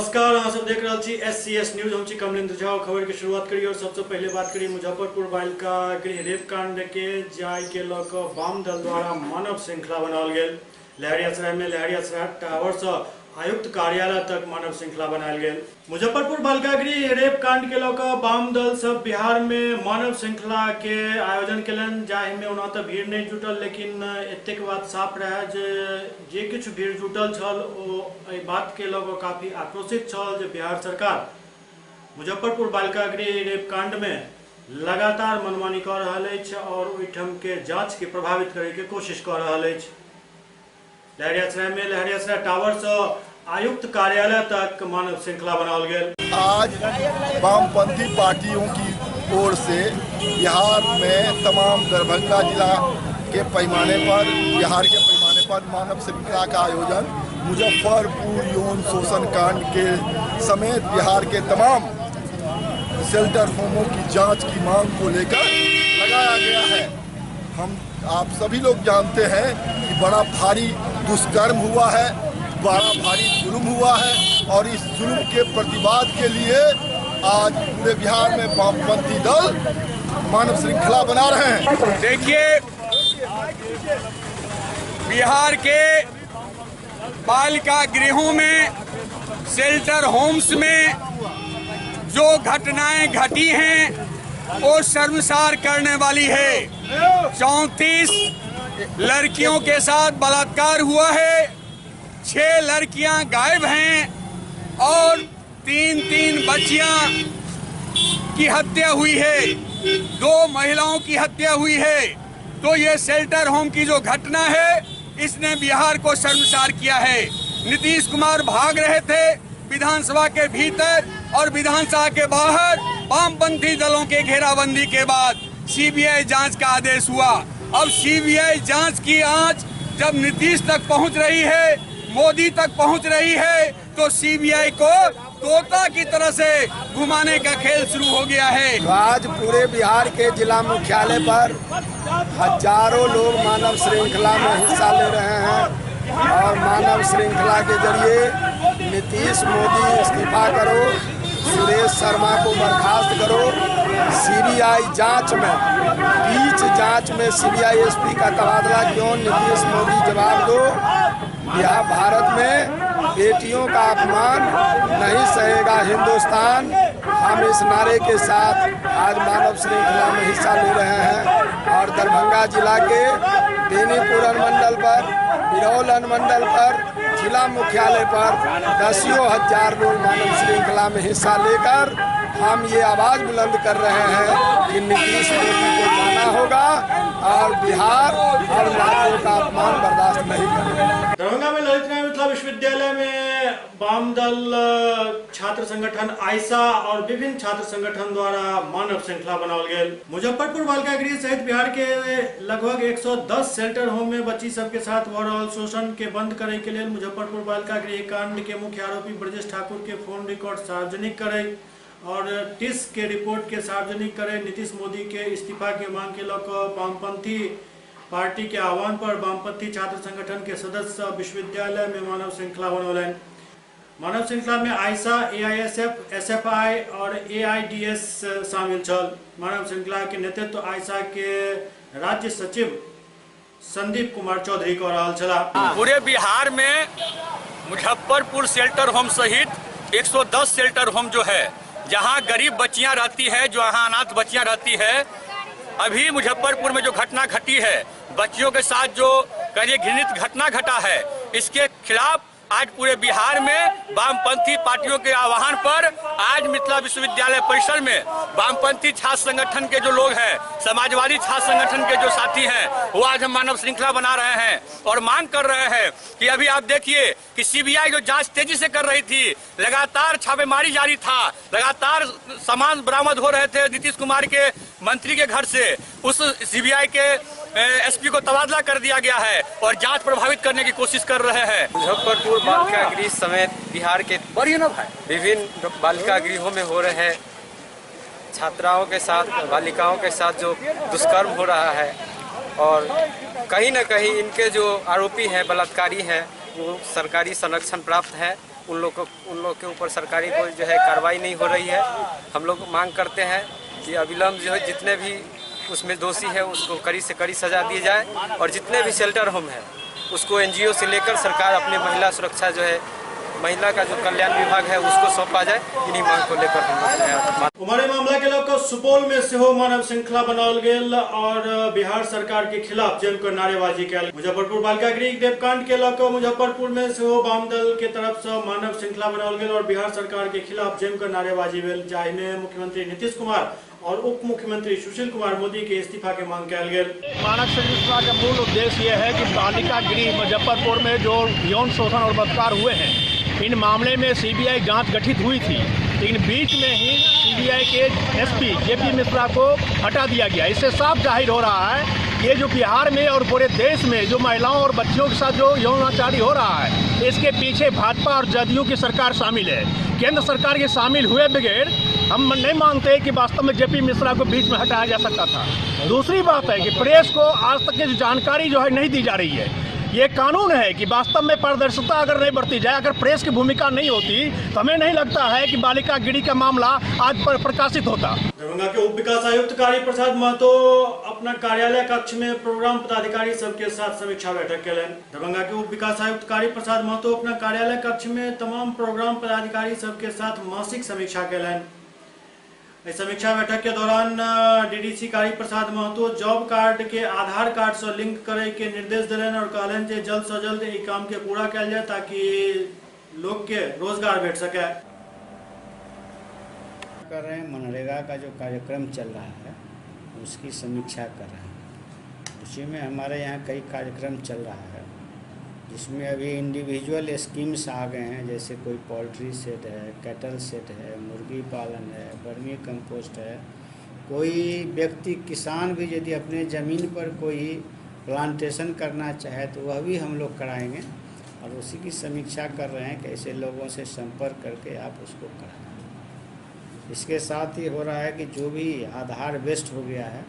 नमस्कार, अहाँ सब देख रहे छी SCS न्यूज। हम छी कमलेंद्र झा। खबर की शुरुआत करी और सबसे पहले बात करी मुजफ्फरपुर बालिका गृह रेप कांड के जाय के लऽ कऽ वाम दल द्वारा मानव श्रृंखला बनाओल गेल। लहरियासराय में लहरियासराय टावर से आयुक्त कार्यालय तक मानव श्रृंखला बनायल गेल। मुजफ्फरपुर बालिका गृह रेप कांड के लऽ कऽ वाम दल सब बिहार में मानव श्रृंखला के आयोजन केलन, जाहि में ओना तऽ भीड़ नहीं जुटल, लेकिन एतेक बात साफ रहे जे किछु भीड़ जुटल छल ओ एहि बात के लऽ कऽ काफी आक्रोशित छल जे बिहार सरकार मुजफ्फरपुर बालिका गृह रेप कांड में लगातार मनमानी कऽ रहल अछि और ओहिठाम के जांच के प्रभावित करे के कोशिश कऽ रहल अछि। लहरियासराय में लहरियासराय टावर से आयुक्त कार्यालय तक मानव श्रृंखला बनाओल गेल। आज वामपंथी पार्टियों की ओर से बिहार में तमाम दरभंगा जिला के पैमाने पर, बिहार के पैमाने पर मानव श्रृंखला का आयोजन मुजफ्फरपुर यौन शोषण कांड के समेत बिहार के तमाम शेल्टर होमों की जांच की मांग को लेकर लगाया गया है। हम आप सभी लोग जानते हैं कि बड़ा भारी दुष्कर्म हुआ है, बड़ा भारी जुल्म हुआ है और इस जुल्म के प्रतिवाद के लिए आज पूरे बिहार में वामपंथी दल मानव श्रृंखला बना रहे हैं। देखिए, बिहार के बालिका गृहों में, शेल्टर होम्स में जो घटनाएं घटी हैं वो शर्मसार करने वाली है। 34 लड़कियों के साथ बलात्कार हुआ है, 6 लड़कियां गायब हैं और 3 बच्चियां की हत्या हुई है, 2 महिलाओं की हत्या हुई है। तो ये शेल्टर होम की जो घटना है इसने बिहार को शर्मसार किया है। नीतीश कुमार भाग रहे थे विधानसभा के भीतर और विधानसभा के बाहर। वामपंथी दलों के घेराबंदी के बाद CBI जांच का आदेश हुआ। अब CBI जांच की आंच जब नीतीश तक पहुंच रही है, मोदी तक पहुंच रही है, तो CBI को तोता की तरह से घुमाने का खेल शुरू हो गया है। तो आज पूरे बिहार के जिला मुख्यालय पर हजारों लोग मानव श्रृंखला में हिस्सा ले रहे हैं और मानव श्रृंखला के जरिए नीतीश मोदी इस्तीफा करो, सुरेश शर्मा को बर्खास्त करो, CBI जांच में, बीच जांच में CBI SP का तबादला क्यों, नीतीश मोदी जवाब दो। यह भारत में बेटियों का अपमान नहीं सहेगा हिंदुस्तान। हम इस नारे के साथ आज मानव श्रृंखला में हिस्सा ले रहे हैं और दरभंगा जिला के बेनीपुर अनुमंडल पर, बिरौल अनुमंडल पर, जिला मुख्यालय पर दसियों हजार लोग मानव श्रृंखला में हिस्सा लेकर हम ये आवाज बुलंद कर रहे हैं कि नीतीश मोदी को जाना होगा और बिहार और राज्यों का अपमान बर्दाश्त नहीं करेगा। दरभंगा में ललित नारायण मिथिला विश्वविद्यालय में वाम दल, छात्र संगठन आयसा और विभिन्न छात्र संगठन द्वारा मानव श्रृंखला बनाओल गेल। मुजफ्फरपुर बालिका गृह सहित बिहार के लगभग 110 शेल्टर होम में बच्ची सबके साथ भऽ रहल शोषण के बंद करे के लेल मुजफ्फरपुर बालिका गृह कांड के मुख्य आरोपी ब्रजेश ठाकुर के फोन रिकॉर्ड सार्वजनिक करे और टिस के रिपोर्ट के सार्वजनिक करे, नीतीश मोदी के इस्तीफा के मांग के लऽ कऽ वामपंथी पार्टी के आह्वान पर वामपंथी छात्र संगठन के सदस्य विश्वविद्यालय में मानव श्रृंखला बनौलन। मानव श्रृंखला में आयसा, AISF, SFI और AIDS शामिल छल। मानव श्रृंखला के नेतृत्व आयसा के राज्य सचिव संदीप कुमार चौधरी कऽ रहल छलाह। पूरे बिहार में मुजफ्फरपुर शेल्टर होम सहित 110 शेल्टर होम जो है, जहां गरीब बच्चियां रहती है, जो यहाँ अनाथ बच्चियां रहती है, अभी मुजफ्फरपुर में जो घटना घटी है, बच्चियों के साथ जो करिए घृणित घटना घटा है, इसके खिलाफ आज पूरे बिहार में वामपंथी पार्टियों के आह्वान पर आज मिथिला विश्वविद्यालय परिसर में वामपंथी छात्र संगठन के जो लोग हैं, समाजवादी छात्र संगठन के जो साथी हैं, वो आज हम मानव श्रृंखला बना रहे हैं और मांग कर रहे हैं कि अभी आप देखिए कि CBI जो जांच तेजी से कर रही थी, लगातार छापेमारी जारी था, लगातार सामान बरामद हो रहे थे नीतीश कुमार के मंत्री के घर से, उस CBI के SP को तबादला कर दिया गया है और जांच प्रभावित करने की कोशिश कर रहे हैं। मुजफ्फरपुर बालिका गृह समेत बिहार के विभिन्न बालिका गृहों में हो रहे छात्राओं के साथ, बालिकाओं के साथ जो दुष्कर्म हो रहा है और कहीं न कहीं इनके जो आरोपी हैं, बलात्कारी हैं, वो सरकारी संरक्षण प्राप्त है उन लोग के ऊपर सरकारी कोई जो है कार्रवाई नहीं हो रही है। हम लोग मांग करते हैं कि अविलंब जो है जितने भी उसमें दोषी है उसको कड़ी से कड़ी सजा दी जाए और जितने भी शेल्टर होम है उसको एनजीओ से लेकर सरकार अपने महिला सुरक्षा जो है महिला का जो कल्याण विभाग है उसको सौंपा जाए। इन्हीं मांग को लेकर हम लोग हमारे मामला के लोग सुपौल में सेहो मानव श्रृंखला बनाओल गेल और बिहार सरकार के खिलाफ जमकर नारेबाजी कल। मुजफ्फरपुर बालिका गृह देवकांड के लोग मुजफ्फरपुर में सेहो वाम दल के तरफ से मानव श्रृंखला बनाओल गेल और बिहार सरकार के खिलाफ जमकर नारेबाजी भेल, जाहिमे मुख्यमंत्री नीतीश कुमार और उप मुख्यमंत्री सुशील कुमार मोदी के इस्तीफा के मांग कल गेल। मानव श्रृंखला का मूल उद्देश्य यह है कि बालिका गृह मुजफ्फरपुर में जो यौन शोषण और बलात्कार हुए हैं, इन मामले में सीबीआई जांच गठित हुई थी, लेकिन बीच में ही सीबीआई के एसपी जेपी मिश्रा को हटा दिया गया। इससे साफ जाहिर हो रहा है ये जो बिहार में और पूरे देश में जो महिलाओं और बच्चियों के साथ जो यौनाचारी हो रहा है, इसके पीछे भाजपा और जदयू की सरकार शामिल है। केंद्र सरकार के शामिल हुए बगैर हम नहीं मानते कि वास्तव में जेपी मिश्रा को बीच में हटाया जा सकता था। दूसरी बात है कि प्रेस को आज तक की जानकारी जो है नहीं दी जा रही है। ये कानून है कि वास्तव में पारदर्शिता अगर नहीं बढ़ती जाए, अगर प्रेस की भूमिका नहीं होती तो हमें नहीं लगता है कि बालिका गृह का मामला आज पर प्रकाशित होता। दरभंगा के उप विकास आयुक्त कारी प्रसाद महतो अपना कार्यालय कक्ष में प्रोग्राम पदाधिकारी सबके साथ समीक्षा बैठक कलन। दरभंगा के उप विकास आयुक्त कारी प्रसाद महतो अपना कार्यालय कक्ष में तमाम प्रोग्राम पदाधिकारी सबके साथ मासिक समीक्षा कलन। इस समीक्षा बैठक के दौरान डीडीसी कारी प्रसाद महतो जॉब कार्ड के आधार कार्ड से लिंक करे के निर्देश दिलन और कहलन जे जल्द से जल्द ई काम के पूरा किया जाए ताकि लोग के रोजगार भेट सके। कर रहे हैं मनरेगा का जो कार्यक्रम चल रहा है उसकी समीक्षा कर रहे हैं। उसी में हमारे यहाँ कई कार्यक्रम चल रहा है जिसमें अभी इंडिविजुअल स्कीम्स आ गए हैं, जैसे कोई पोल्ट्री सेट है, कैटल सेट है, मुर्गी पालन है, वर्मी कंपोस्ट है। कोई व्यक्ति किसान भी यदि अपने ज़मीन पर कोई प्लांटेशन करना चाहे तो वह भी हम लोग कराएंगे और उसी की समीक्षा कर रहे हैं कैसे लोगों से संपर्क करके आप उसको कराएं। इसके साथ ही हो रहा है कि जो भी आधार बेस्ड हो गया है,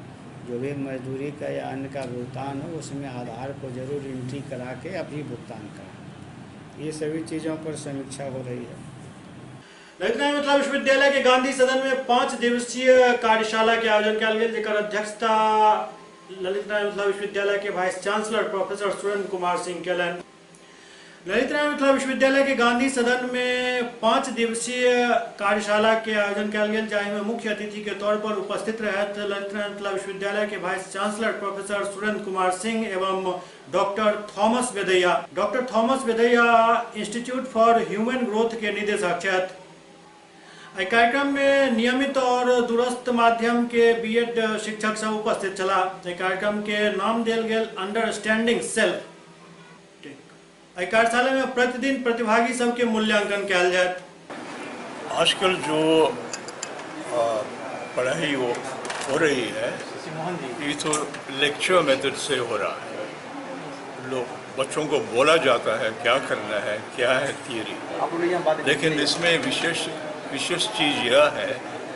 जो भी मजदूरी का या अन्य का भुगतान हो उसमें आधार को जरूर एंट्री करा के अभी भुगतान कराएं। ये सभी चीज़ों पर समीक्षा हो रही है। ललित नारायण मिथिला विश्वविद्यालय के गांधी सदन में 5 दिवसीय कार्यशाला के आयोजन कल गेल, जेकर अध्यक्षता ललित नारायण मिथिला विश्वविद्यालय के vice chancellor professor Surendra Kumar Singh kiln. Lalit Narayan Mithila विश्वविद्यालय के गांधी सदन में 5 दिवसीय कार्यशाला के आयोजन कल गेल, जाहिमे मुख्य अतिथि के तौर पर उपस्थित रहत ललित नारायण मिथिला विश्वविद्यालय के vice chancellor professor Surendra Kumar Singh एवं doctor Thomas Vedaiya. Doctor Thomas Vedaiya institute for human growth के निदेशक छथि। कार्यक्रम में नियमित और दूरस्थ माध्यम के बीएड शिक्षक सब उपस्थित छला। कार्यक्रम के नाम देल गेल अंडरस्टैंडिंग सेल्फ। कार्यशाला में प्रतिदिन प्रतिभागी सबके मूल्यांकन किया जाए। आजकल जो पढ़ाई हो रही है ये तो लेक्चर मेथड से हो रहा है। लोग बच्चों को बोला जाता है क्या करना है, क्या है थियरी, लेकिन इसमें विशेष चीज़ यह है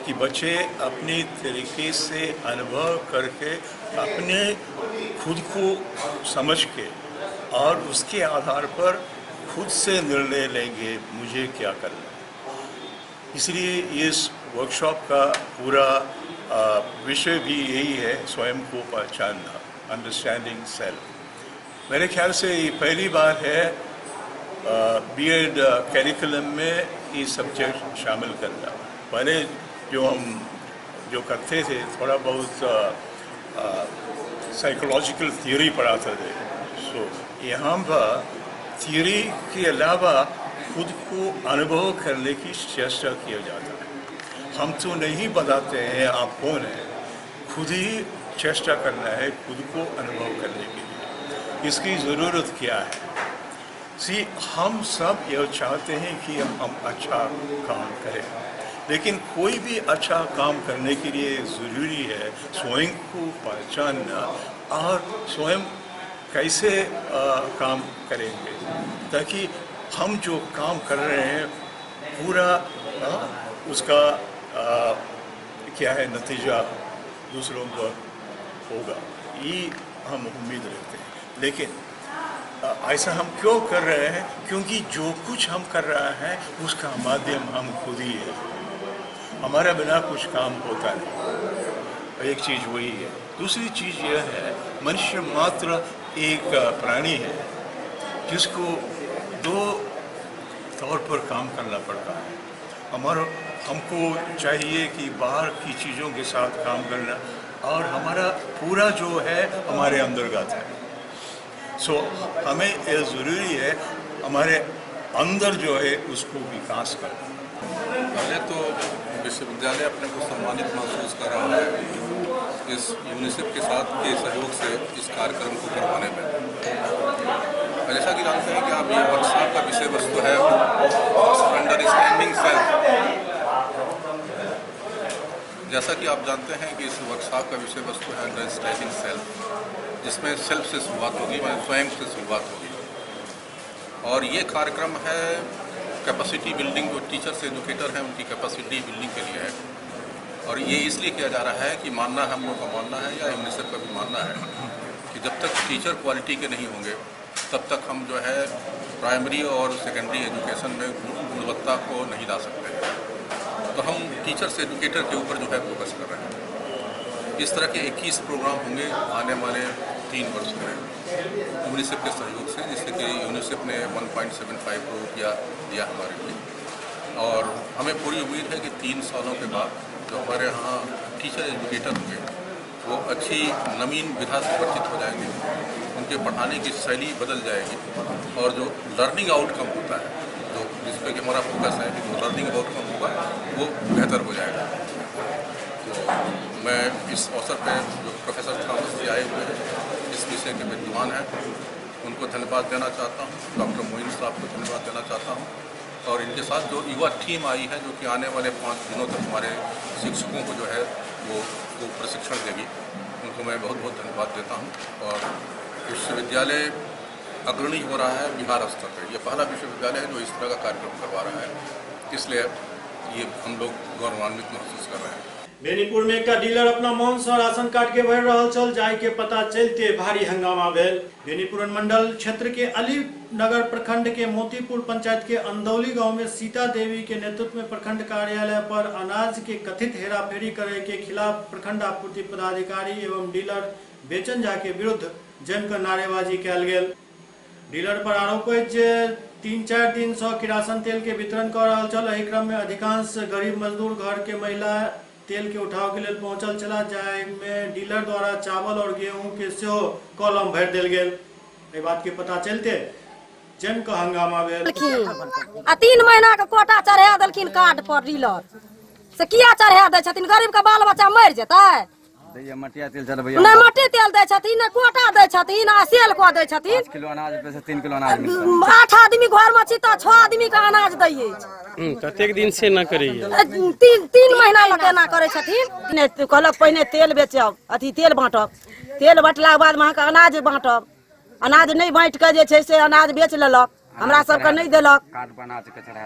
कि बच्चे अपनी तरीके से अनुभव करके अपने खुद को समझ के और उसके आधार पर खुद से निर्णय लेंगे मुझे क्या करना है। इसलिए इस वर्कशॉप का पूरा विषय भी यही है, स्वयं को पहचानना, अंडरस्टैंडिंग सेल्फ। मेरे ख्याल से ये पहली बार है बीएड करिकुलम में ये सब्जेक्ट शामिल करना। पहले जो करते थे थोड़ा बहुत साइकोलॉजिकल थियोरी पढ़ाते थे, सो यहाँ पर थियोरी के अलावा खुद को अनुभव करने की चेष्टा किया जाता है। हम तो नहीं बताते हैं आप कौन हैं, खुद ही चेष्टा करना है खुद को अनुभव करने के लिए। इसकी ज़रूरत क्या है? हम सब ये चाहते हैं कि हम अच्छा काम करें, लेकिन कोई भी अच्छा काम करने के लिए ज़रूरी है स्वयं को पहचानना और स्वयं कैसे काम करेंगे ताकि हम जो काम कर रहे हैं पूरा उसका क्या है नतीजा दूसरों पर होगा, ये हम उम्मीद रखते हैं। लेकिन ऐसा हम क्यों कर रहे हैं? क्योंकि जो कुछ हम कर रहे हैं उसका माध्यम हम खुद ही है, हमारा बिना कुछ काम होता नहीं। एक चीज़ वही है। दूसरी चीज़ यह है, मनुष्य मात्र एक प्राणी है जिसको दो तौर पर काम करना पड़ता है। हमको चाहिए कि बाहर की चीज़ों के साथ काम करना, और हमारा पूरा जो है हमारे अंतर्गत है। सो हमें ये ज़रूरी है हमारे अंदर जो है उसको विकास करना। पहले तो विश्वविद्यालय अपने को सम्मानित महसूस कर रहा है इस यूनिसेफ के साथ के सहयोग से इस कार्यक्रम को करवाने में। जैसा कि जानते हैं कि आप ये वर्कशॉप का विषय वस्तु है अंडरस्टैंडिंग सेल्फ। जैसा कि आप जानते हैं कि इस वर्कशॉप का विषय वस्तु है अंडरस्टैंडिंग सेल्फ, जिसमें सेल्फ से शुरुआत होगी, मतलब स्वयं से शुरुआत होगी। और ये कार्यक्रम है कैपेसिटी बिल्डिंग, जो टीचर्स एजुकेटर हैं उनकी कैपेसिटी बिल्डिंग के लिए है। और ये इसलिए किया जा रहा है कि मानना है, हम लोग का मानना है या यूनिसेफ का भी मानना है कि जब तक टीचर क्वालिटी के नहीं होंगे तब तक हम जो है प्राइमरी और सेकेंडरी एजुकेशन में गुणवत्ता को नहीं ला सकते। तो हम टीचर्स एजुकेटर के ऊपर जो है फोकस कर रहे हैं। इस तरह के 21 प्रोग्राम होंगे आने वाले 3 वर्षों में यूनिसेफ के सहयोग से, जिससे कि यूनिसेफ ने 1.75 करोड़ दिया हमारे लिए। और हमें पूरी उम्मीद है कि 3 सालों के बाद जो हमारे यहाँ टीचर एजुकेटर होंगे वो अच्छी नवीन विधा से परिचित हो जाएंगे, उनके पढ़ाने की शैली बदल जाएगी, और जो लर्निंग आउटकम होता है, जो जिस पे कि हमारा फोकस है कि जो लर्निंग आउटकम होगा वो बेहतर हो जाएगा। तो मैं इस अवसर पे जो प्रोफेसर थॉमस जी आए हुए हैं, इस विषय के विद्वान हैं, उनको धन्यवाद देना चाहता हूँ। डॉक्टर मोइन साहब को धन्यवाद देना चाहता हूँ, और इनके साथ जो युवा टीम आई है जो कि आने वाले 5 दिनों तक हमारे शिक्षकों को जो है वो प्रशिक्षण देगी, उनको मैं बहुत बहुत धन्यवाद देता हूँ। और विश्वविद्यालय अग्रणी हो रहा है बिहार स्तर पर। यह पहला विश्वविद्यालय है जो इस तरह का कार्यक्रम करवा रहा है, इसलिए ये हम लोग गौरवान्वित महसूस कर रहे हैं। बेनीपुर में एक डीलर अपना मांस और राशन कार्ड के भर रहा चल जाय के पता चलते भारी हंगामा भेल। बेनीपुर मंडल क्षेत्र के अलीनगर प्रखंड के मोतीपुर पंचायत के अंदौली गांव में सीता देवी के नेतृत्व में प्रखंड कार्यालय पर अनाज के कथित हेराफेरी करे के खिलाफ प्रखंड आपूर्ति पदाधिकारी एवं डीलर बेचन झा के विरुद्ध जमकर नारेबाजी कयल गेल। डीलर पर आरोप है जे 3-4 दिन से किरासन तेल के वितरण कर रहा चल। एहि क्रम में अधिकांश गरीब मजदूर घर के महिला तेल के उठाव के लिए पहुंचल चला जाए में डीलर द्वारा चावल और गेहूं के सेहो कॉलम भर देल गेल। एहि बात के पता चलते जम का हंगामा भेल। 3 महीना के कोटा चढ़ा देलखिन कार्ड पर डीलर से किया चढ़ा दे छथिन? गरीब के बाल बच्चा मर जेतै? मटिया तेल चल भैया नहीं मट्टी तेल दे छथिन, कोटा दे छथिन, आ सेल को दे छथिन। 5 किलो अनाज पे से 3 किलो अनाज 8 आदमी घर में छी तो 6 आदमी का अनाज दैये। कतेक दिन से न करैया? 3 महीना लगे ना करे छथिन। ने कहलक पहिने तेल बेचब, अथी तेल बांटब, तेल बांटला के बाद वहां का अनाज बांटब। अनाज नहीं बांट के जे छै से अनाज बेच लेलक, हमरा सबके नहीं देलक। कार्ड बना के चढ़ा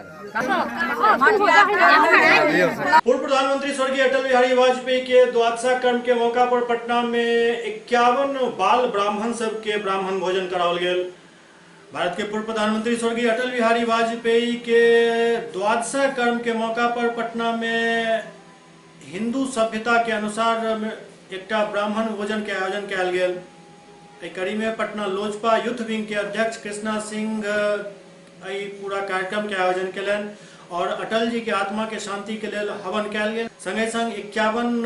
पूर्व प्रधानमंत्री स्वर्गीय अटल बिहारी वाजपेयी के द्वादशा कर्म के मौका पर पटना में 51 बाल ब्राह्मण सब के ब्राह्मण भोजन कराओल गेल। भारत के पूर्व प्रधानमंत्री स्वर्गीय अटल बिहारी वाजपेयी के द्वादशा कर्म के मौका पर पटना में हिंदू सभ्यता के अनुसार एकटा ब्राह्मण भोजन के आयोजन कयल गेल। कड़ी में पटना लोजपा यूथ विंग के अध्यक्ष कृष्णा सिंह पूरा कार्यक्रम के आयोजन कलन और अटल जी के आत्मा के शांति के लिए हवन कयल गेल। संगे संग 51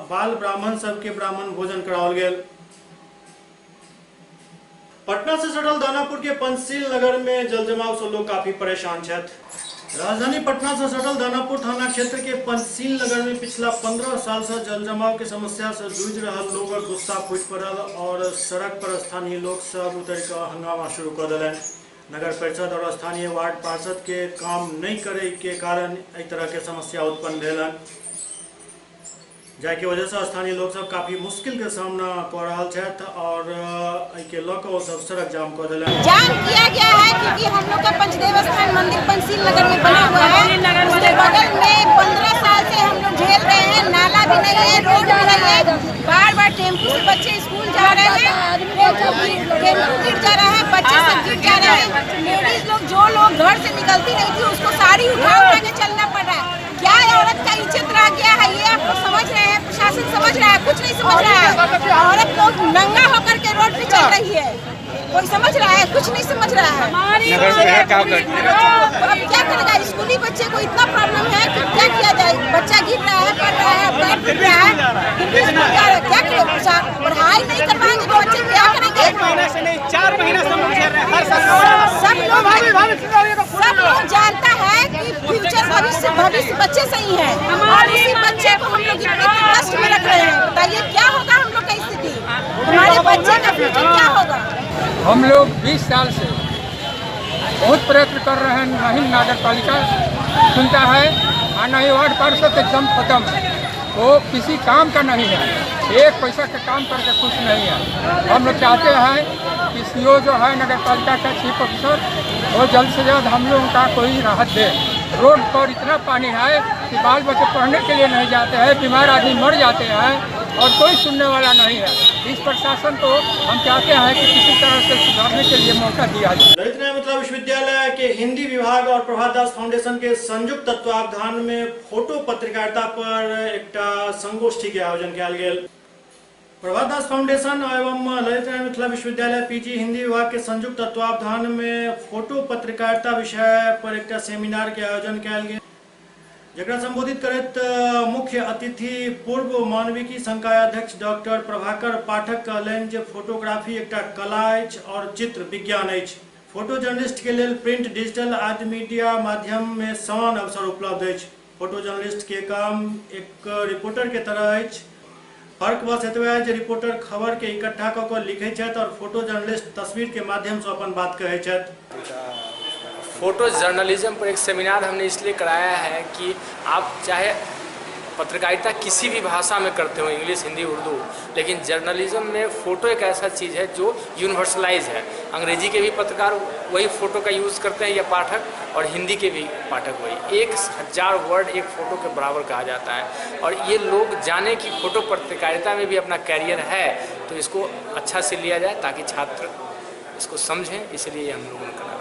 बाल ब्राह्मण सब के ब्राह्मण भोजन कराओल गेल। पटना से सटल दानापुर के पंचशील नगर में जलजमाव से लोग काफी परेशान छथि। राजधानी पटना से सटल दानापुर थाना क्षेत्र के पंचशील नगर में पिछला 15 साल से जलजमाव के समस्या से जूझ रहा लोग गुस्सा फूट पड़ल और सड़क पर स्थानीय लोग सब उतर कर हंगामा शुरू कर दिलन। नगर परिषद और स्थानीय वार्ड पार्षद के काम नहीं करे के कारण इस तरह के समस्या उत्पन्न भेलन, जाके वजह से स्थानीय लोग सब काफी मुश्किल के सामना कर रहा छथि और के लोग सब सड़क जाम कर दिलन। जाम किया गया है क्योंकि हम लोग का पंचदेव स्थान मंदिर पंचशील नगर में बना हुआ है। उसके बगल में 15 साल से हम लोग झेल रहे हैं, नाला भी नहीं है, रोड भी नहीं है। बार बार टेम्पू से बच्चे स्कूल जा रहे हैं, टेम्पू गिर जा रहा है, बच्चे चलती नहीं थी उसको साड़ी उठा के चलना पड़ रहा है। क्या औरत का इज्जत रह गया है ये आप लोग समझ रहे हैं, प्रशासन समझ रहा है, कुछ नहीं समझ रहा है। औरत लोग नंगा होकर के रोड पे चल रही है, कोई समझ रहा है, कुछ नहीं समझ रहा है। अब क्या करेगा, स्कूली बच्चे को इतना प्रॉब्लम है कि क्या किया जाए, बच्चा गिर रहा है, पढ़ रहा है, पैर टूट रहा है, क्या करे, पढ़ाई नहीं करवाएंगे तो बच्चे क्या करेंगे। 4 महीना सब लोग जानता है कि फ्यूचर भविष्य बच्चे सही है और इसी बच्चे को हम लोग इतने कष्ट में रख रहे हैं। बताइए क्या होगा हम लोग का स्थिति, हमारे बच्चे का फ्यूचर क्या होगा। हम लोग 20 साल से बहुत प्रयत्न कर रहे हैं, नहीं नगर पालिका सुनता है और नहीं वार्ड पार्षद एकदम खत्म है, वो किसी काम का नहीं है, एक पैसा का काम करके खुश नहीं है। हम लोग चाहते हैं कि सीओ जो है नगर पालिका का चीफ ऑफिसर वो जल्द से जल्द हम लोगों का कोई राहत दे। रोड पर इतना पानी है कि बाल बच्चे पढ़ने के लिए नहीं जाते हैं, बीमार आदमी मर जाते हैं और कोई सुनने वाला नहीं है। इस प्रशासन को हम चाहते हैं कि किसी तरह से सुधारने के लिए मौका दिया जाए। ललित नारायण मिथिला विश्वविद्यालय के हिंदी विभाग और प्रभात दास फाउंडेशन के संयुक्त तत्वावधान में फोटो पत्रकारिता पर एक संगोष्ठी के आयोजन किया गया। प्रभात दास फाउंडेशन एवं ललित नारायण मिथिला विश्वविद्यालय पीजी हिंदी विभाग के संयुक्त तत्वावधान में फोटो पत्रकारिता विषय पर एक सेमिनार के आयोजन किया गया, जकरा संबोधित करत मुख्य अतिथि पूर्व मानविकी संकाय अध्यक्ष डॉक्टर प्रभाकर पाठक कहलनि जे फोटोग्राफी एक कला अछि और चित्र विज्ञान अछि। फोटो जर्नलिस्ट के लिए प्रिंट डिजिटल आदि मीडिया माध्यम में समान अवसर उपलब्ध अछि। फोटो जर्नलिस्ट के काम एक रिपोर्टर के तरह अछि, फर्क बस एतबे है जे रिपोर्टर खबर के इकट्ठा क के लिखै छथि और फोटो जर्नलिस्ट तस्वीर के माध्यम से अपन बात कहै छथि। फोटो जर्नलिज्म पर एक सेमिनार हमने इसलिए कराया है कि आप चाहे पत्रकारिता किसी भी भाषा में करते हो, इंग्लिश, हिंदी, उर्दू, लेकिन जर्नलिज्म में फ़ोटो एक ऐसा चीज़ है जो यूनिवर्सलाइज है। अंग्रेजी के भी पत्रकार वही फ़ोटो का यूज़ करते हैं या पाठक, और हिंदी के भी पाठक वही। 1000 वर्ड एक फ़ोटो के बराबर कहा जाता है और ये लोग जाने कि फ़ोटो पत्रकारिता में भी अपना कैरियर है, तो इसको अच्छा से लिया जाए ताकि छात्र इसको समझें, इसलिए हम लोगों ने करा।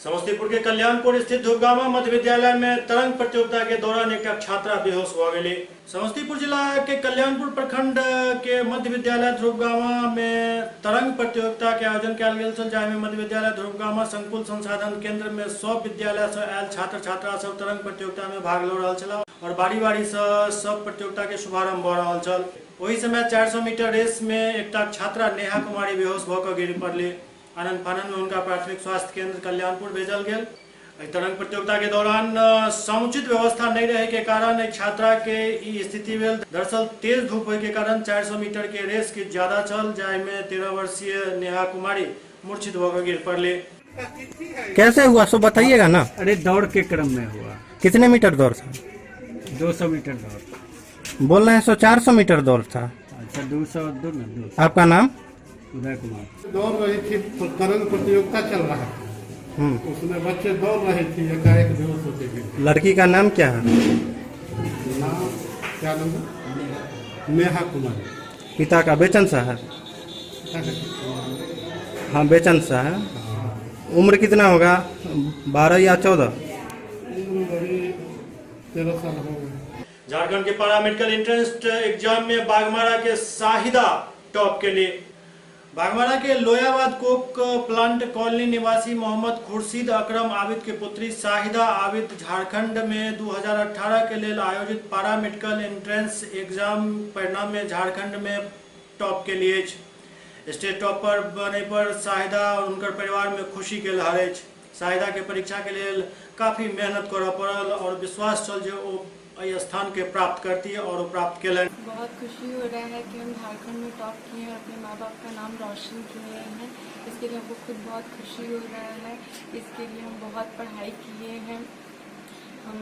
समस्तीपुर के कल्याणपुर स्थित धूपगामा मध्य विद्यालय में तरंग प्रतियोगिता के दौरान एक छात्रा बेहोश हो गई। समस्तीपुर जिला के कल्याणपुर प्रखंड के मध्य विद्यालय ध्रुवगामा में तरंग प्रतियोगिता के आयोजन किया गेल छल, जाहि में मध्य विद्यालय ध्रुवगामा संकुल संसाधन केंद्र में सब विद्यालय से आयल छात्र छात्रा सब तरंग प्रतियोगिता में भाग ल रहल छल और बारी बारी से सब प्रतियोगिता के शुभारंभ भ रहल छल। वही समय 400 मीटर रेस में एक छात्रा नेहा कुमारी बेहोश भऽ गिर पड़ली। आनंद फानन में उनका प्राथमिक स्वास्थ्य केंद्र कल्याणपुर भेजल गेल। तरंग प्रतियोगिता के दौरान समुचित व्यवस्था नहीं रहे के कारण छात्रा के स्थिति भेल। दरअसल तेज धूप होने के कारण 400 मीटर के रेस की ज्यादा चल, जाय में 13 वर्षीय नेहा कुमारी मूर्छित होकर गिर पड़ली। कैसे हुआ सो बताइएगा ना। अरे दौड़ के क्रम में हुआ। कितने मीटर दौड़ था? 200 मीटर दौड़। बोल रहे हैं 400 मीटर दौड़ था। अच्छा 200। आपका नाम? उदय कुमार। दौड़ रही थी, तरंग प्रतियोगिता चल रहा था, उसमें बच्चे दौड़ रहे थे, एकाएक बेहोश होते गए। लड़की का नाम क्या है? नाम क्या नाम है? नेहा कुमारी। पिता का बेचन सा है? हाँ बेचन सा है। उम्र कितना होगा? 12 या 14? 13 साल हो गए। झारखंड के पारा मेडिकल एंट्रेंस एग्जाम में बागमारा के शाहिदा टॉप के लिए। बागमारा के लोयाबाद कोक प्लांट कॉलोनी निवासी मोहम्मद खुर्शीद अकरम आबिद के पुत्री शाहिदा आबिद झारखंड में 2018 के लिए आयोजित पारा मेडिकल एंट्रेंस एग्जाम परिणाम में झारखंड में टॉप के लिए स्टेट टॉपर बने पर शाहिदा और उनकर परिवार में खुशी के लहर है। शाहिदा के परीक्षा के लिए काफी मेहनत करऽ पड़ल और विश्वास चल जो स्थान के प्राप्त करती है और वो प्राप्त के लिए बहुत खुशी हो रहा है कि हम झारखंड में टॉप किए हैं और अपने माँ बाप का नाम रोशन किए हैं। इसके लिए हमको खुद बहुत खुशी हो रहा है। इसके लिए हम बहुत पढ़ाई किए हैं। हम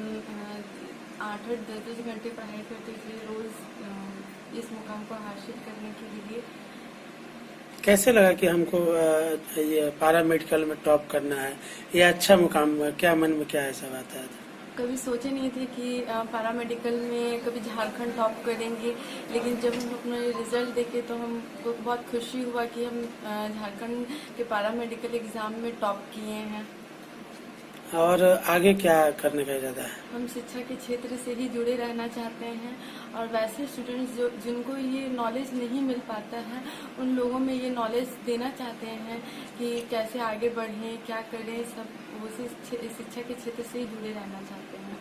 8-8 10 घंटे पढ़ाई करते थे रोज़ इस मुकाम को हासिल करने के लिए। कैसे लगा कि हमको ये पारा मेडिकल में टॉप करना है, ये अच्छा मुकाम, क्या मन में क्या ऐसा बात है? कभी सोचे नहीं थे कि पारा मेडिकल में कभी झारखंड टॉप करेंगे, लेकिन जब हम अपना रिजल्ट देखे तो हमको बहुत खुशी हुआ कि हम झारखंड के पारा मेडिकल एग्ज़ाम में टॉप किए हैं। और आगे क्या करने का इरादा है? हम शिक्षा के क्षेत्र से ही जुड़े रहना चाहते हैं और वैसे स्टूडेंट्स जिनको ये नॉलेज नहीं मिल पाता है उन लोगों में ये नॉलेज देना चाहते हैं कि कैसे आगे बढ़ें, क्या करें, सब उसी शिक्षा के क्षेत्र से ही जुड़े रहना चाहते हैं।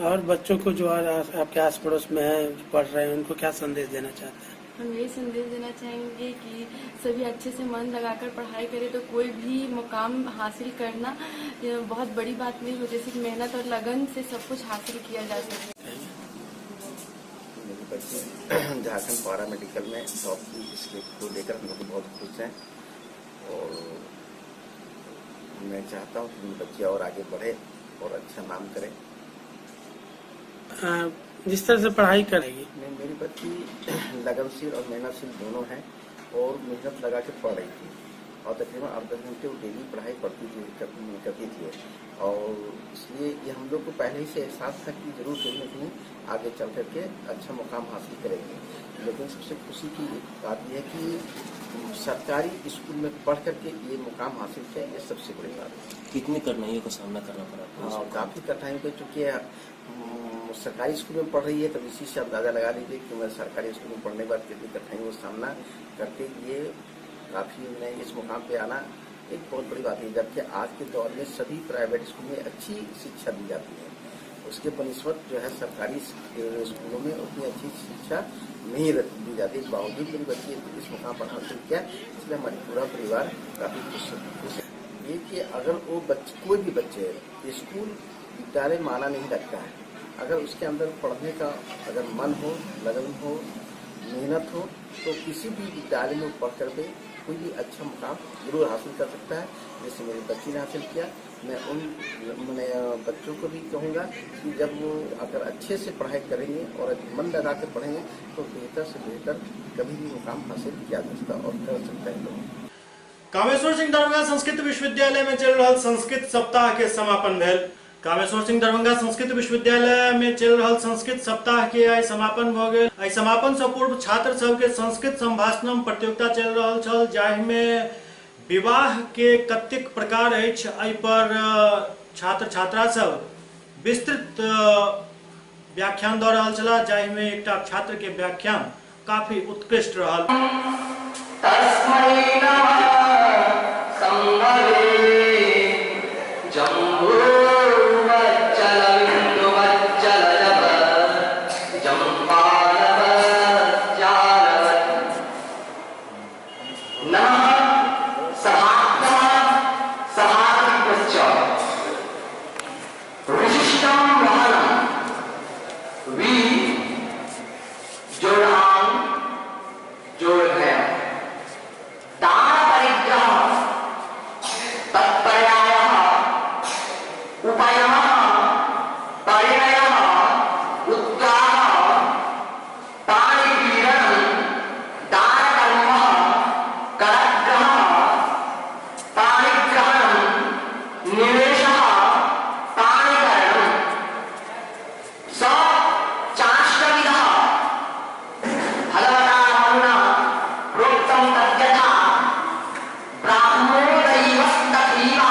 और बच्चों को जो आपके आस पड़ोस में है पढ़ रहे हैं उनको क्या संदेश देना चाहते हैं? हम ये संदेश देना चाहेंगे कि सभी अच्छे से मन लगाकर पढ़ाई करें तो कोई भी मुकाम हासिल करना बहुत बड़ी बात नहीं हो, जैसे कि मेहनत और लगन से सब कुछ हासिल किया जा सकता है। मेरी बच्ची झारखंड पारा मेडिकल में टॉप की, इसके को लेकर हम लोग बहुत खुश हैं और मैं चाहता हूँ कि मेरी बच्ची और आगे बढ़े और अच्छा नाम करे। जिस तरह से पढ़ाई करेगी मेरी बच्ची लगनशील और मेहनतशील दोनों हैं और मेहनत लगा के पढ़ रही थी और तकरीबन 8-10 घंटे वो डेली पढ़ाई करती थी और इसलिए ये हम लोग को पहले ही से एहसास था कि जरूर कहीं न कहीं आगे चल करके अच्छा मुकाम हासिल करेगी। लेकिन सबसे खुशी की बात यह है कि सरकारी स्कूल में पढ़ करके ये मुकाम हासिल किया, ये सबसे बड़ी बात है। कितनी कठिनाइयों का सामना करना पड़ा? काफ़ी कठिनाइयों का, चूँकि सरकारी स्कूल में पढ़ रही है तब इसी से अंदाजा लगा लीजिए कि मैं सरकारी स्कूल में पढ़ने के बाद कितनी कठिनाइयों का सामना करके ये काफ़ी मैं इस मुकाम पे आना एक बहुत बड़ी बात है। जबकि आज के दौर में सभी प्राइवेट स्कूल में अच्छी शिक्षा दी जाती है, उसके बनिस्बत जो है सरकारी स्कूलों में उतनी अच्छी शिक्षा नहीं दी जाती। बावजूद मेरी बच्ची इस मुकाम पर हासिल किया, इसलिए हमारी पूरा परिवार काफ़ी खुश है। ये कि अगर वो कोई भी बच्चे स्कूल विद्यालय माना नहीं रखता है, अगर उसके अंदर पढ़ने का अगर मन हो, लगन हो, मेहनत हो तो किसी भी विद्यालय में पढ़ कर के कोई भी अच्छा मुकाम जरूर हासिल कर सकता है, जैसे मेरी बच्ची ने हासिल किया। मैं उन बच्चों को भी कहूँगा कि जब वो अगर अच्छे से पढ़ाई करेंगे और मन लगा कर पढ़ेंगे तो बेहतर से बेहतर कभी भी मुकाम हासिल किया जा सकता और कर सकता है लोग। कामेश्वर सिंह दरभंगा संस्कृत विश्वविद्यालय में चल रहा संस्कृत सप्ताह के समापन भेल। कामेश्वर सिंह दरभंगा संस्कृत विश्वविद्यालय में चल रहा संस्कृत सप्ताह के आई समापन भ गेल। आई समापन से पूर्व छात्र सब के संस्कृत संभाषण प्रतियोगिता चल रहा छल, जाहि में विवाह के कतेक प्रकार अछि आई पर छात्र छात्रा सब विस्तृत व्याख्यान दऽ रहल छलाह, जाहि में एकटा छात्र के व्याख्यान काफी उत्कृष्ट रहल। ब्राह्मो दैवस्तथैव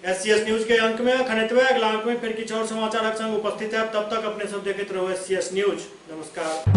SCS न्यूज के अंक में खनितवे अगला अंक में फिर किछ और समाचार संग उपस्थित है। तब तक अपने सब देखते रहो SCS न्यूज। नमस्कार।